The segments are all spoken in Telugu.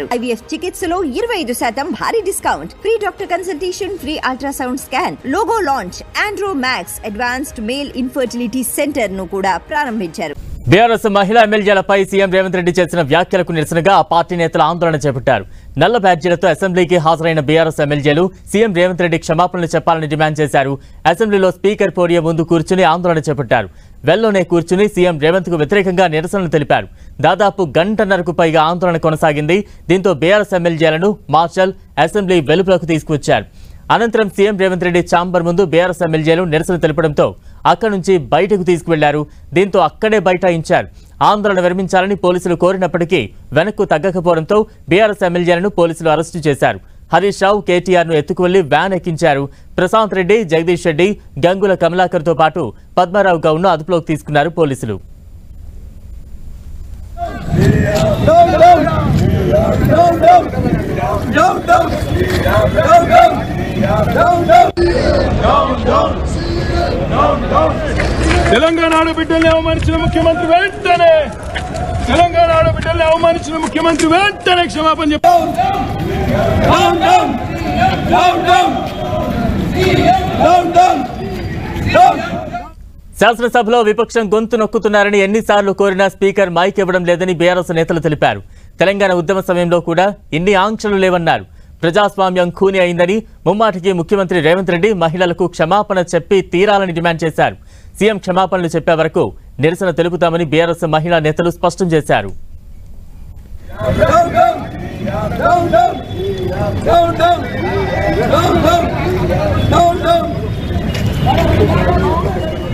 IVF చికిత్సలో 25% భారీ discount, free doctor consultation, free ultrasound scan, logo launch, Andro max advanced male infertility centre ను కూడా ప్రారంభించారు. బీఆర్ఎస్ మహిళా ఎమ్మెల్యేలపై సీఎం రేవంత్ రెడ్డి చేసిన వ్యాఖ్యలకు నిరసనగా ఆ పార్టీ నేతలు ఆందోళన చేపట్టారు. నల్ల బ్యాడ్జీలతో అసెంబ్లీకి హాజరైన బీఆర్ఎస్ ఎమ్మెల్యేలు సీఎం రేవంత్ రెడ్డి క్షమాపణలు చెప్పాలని డిమాండ్ చేశారు. అసెంబ్లీలో స్పీకర్ పోడియం ముందు కూర్చుని ఆందోళన చేపట్టారు. వెల్లోనే కూర్చుని సీఎం రేవంత్ కు వ్యతిరేకంగా నిరసనలు తెలిపారు. దాదాపు గంటన్నరకు పైగా ఆందోళన కొనసాగింది. దీంతో బీఆర్ఎస్ ఎమ్మెల్యేలను మార్షల్ అసెంబ్లీ వెలుపలకు తీసుకువచ్చారు. అనంతరం సీఎం రేవంత్ రెడ్డి ఛాంబర్ ముందు బీఆర్ఎస్ ఎమ్మెల్యేలు నిరసన తెలపడంతో అక్కడి నుంచి బయటకు తీసుకువెళ్లారు. దీంతో అక్కడే బైఠాయించారు. ఆందోళన విరమించాలని పోలీసులు కోరినప్పటికీ వెనక్కు తగ్గకపోవడంతో బీఆర్ఎస్ ఎమ్మెల్యేలను పోలీసులు అరెస్టు చేశారు. హరీష్ రావు, కేటీఆర్ ను ఎత్తుకువెళ్లి వ్యాన్ ఎక్కించారు. ప్రశాంత్ రెడ్డి, జగదీష్ రెడ్డి, గంగుల కమలాకర్ తో పాటు పద్మారావు గౌడ్ను అదుపులోకి తీసుకున్నారు పోలీసులు. తెలంగాణ ఆడబిడ్డల్ని అవమానించిన ముఖ్యమంత్రి వెంటనే క్షమాపణ చెప్పారు. శాసనసభలో విపక్షం గొంతు నొక్కుతున్నారని ఎన్నిసార్లు కోరినా స్పీకర్ మైక్ ఇవ్వడం లేదని బీఆర్ఎస్ నేతలు తెలిపారు. తెలంగాణ ఉద్యమ సమయంలో కూడా ఇన్ని ఆంక్షలు లేవన్నారు. ప్రజాస్వామ్యం ఖూనీ అయిందని ముమ్మాటికి ముఖ్యమంత్రి రేవంత్ రెడ్డి మహిళలకు క్షమాపణ చెప్పి తీరాలని డిమాండ్ చేశారు. సీఎం క్షమాపణలు చెప్పే వరకు నిరసన తెలుపుతామని బీఆర్ఎస్ మహిళా నేతలు స్పష్టం చేశారు.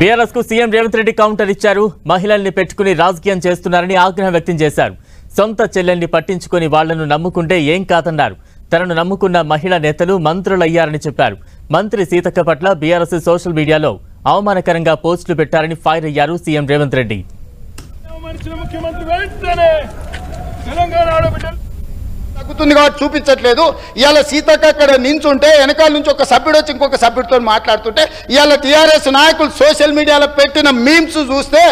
బీఆర్ఎస్ కు సీఎం రేవంత్ రెడ్డి కౌంటర్ ఇచ్చారు. మహిళల్ని పెట్టుకుని రాజకీయం చేస్తున్నారని ఆగ్రహం వ్యక్తం చేశారు. సొంత చెల్లెల్ని పట్టించుకుని వాళ్లను నమ్ముకుంటే ఏం కాదన్నారు. తనను నమ్ముకున్న మహిళా నేతలు మంత్రులయ్యారని చెప్పారు. మంత్రి సీతక్క పట్ల బీఆర్ఎస్ సోషల్ మీడియాలో అవమానకరంగా పోస్టులు పెట్టారని ఫైర్ అయ్యారు సీఎం రేవంత్ రెడ్డి. తగ్గుతుంది కాబట్టి చూపించట్లేదు. ఇవాళ సీతక్క అక్కడ నించుంటే వెనకాల నుంచి ఒక సభ్యుడు వచ్చి ఇంకొక సభ్యుడితో మాట్లాడుతుంటే ఇవాళ టీఆర్ఎస్ నాయకులు సోషల్ మీడియాలో పెట్టిన మీమ్స్ చూస్తే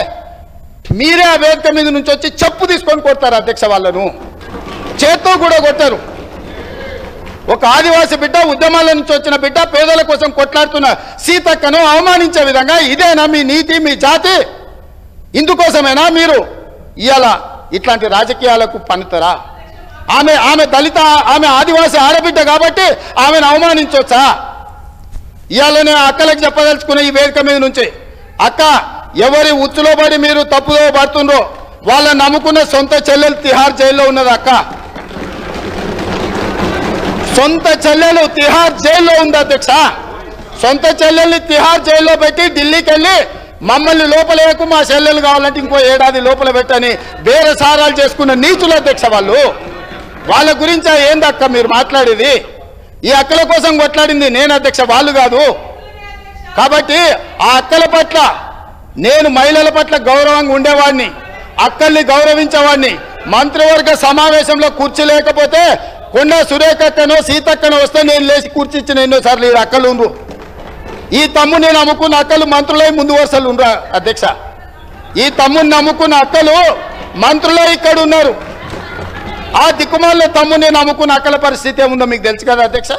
మీరే ఆ వేదిక మీద నుంచి వచ్చి చెప్పు తీసుకొని కొడతారు అధ్యక్ష. వాళ్ళను చేత్తో కూడా కొట్టారు. ఒక ఆదివాసి బిడ్డ, ఉద్యమాల నుంచి వచ్చిన బిడ్డ, పేదల కోసం కొట్లాడుతున్న సీతక్కను అవమానించే విధంగా ఇదేనా మీ నీతి, మీ జాతి? ఇందుకోసమేనా మీరు ఇవాళ ఇట్లాంటి రాజకీయాలకు పన్నుతారా? ఆమె దళిత, ఆమె ఆదివాసి ఆడబిడ్డ కాబట్టి ఆమెను అవమానించవచ్చా? ఇవాళనే అక్కలకు చెప్పదలుచుకున్న ఈ వేదిక మీద నుంచి, అక్క ఎవరి ఉచ్చులో పడి మీరు తప్పుదో పడుతుండ్రో వాళ్ళని నమ్ముకున్న సొంత చెల్లెలు తిహార్ జైల్లో ఉన్నది. అక్క సొంత చెల్లెలు తిహార్ జైల్లో ఉంది అధ్యక్ష. సొంత చెల్లెల్ని తిహార్ జైల్లో పెట్టి ఢిల్లీకి వెళ్ళి మమ్మల్ని లోపలేకు, మా చెల్లెలు కావాలంటే ఇంకో ఏడాది లోపల పెట్టని వేరే సారాలు చేసుకున్న నీచులు అధ్యక్ష. వాళ్ళ గురించి ఏందక్క మీరు మాట్లాడేది? ఈ అక్కల కోసం కొట్లాడింది నేను అధ్యక్ష, వాళ్ళు కాదు. కాబట్టి ఆ అక్కల పట్ల, నేను మహిళల పట్ల గౌరవంగా ఉండేవాడిని, అక్కల్ని గౌరవించేవాడిని. మంత్రివర్గ సమావేశంలో కూర్చో లేకపోతే కొండ సురేఖక్కనో సీతక్కనో వస్తే నేను లేచి కూర్చిచ్చిన ఎన్నోసార్లు ఈ అక్కలు ఉండ్రు. ఈ తమ్ముని నమ్ముకున్న అక్కలు మంత్రులై ముందు వరుసలు ఉండరు అధ్యక్ష. ఈ తమ్ముని నమ్ముకున్న అక్కలు మంత్రులై ఇక్కడ ఉన్నారు. ఆ దిక్కుమాల తమ్ముని నమ్ముకున్న అక్కల పరిస్థితి ఏముందో మీకు తెలుసు కదా అధ్యక్ష.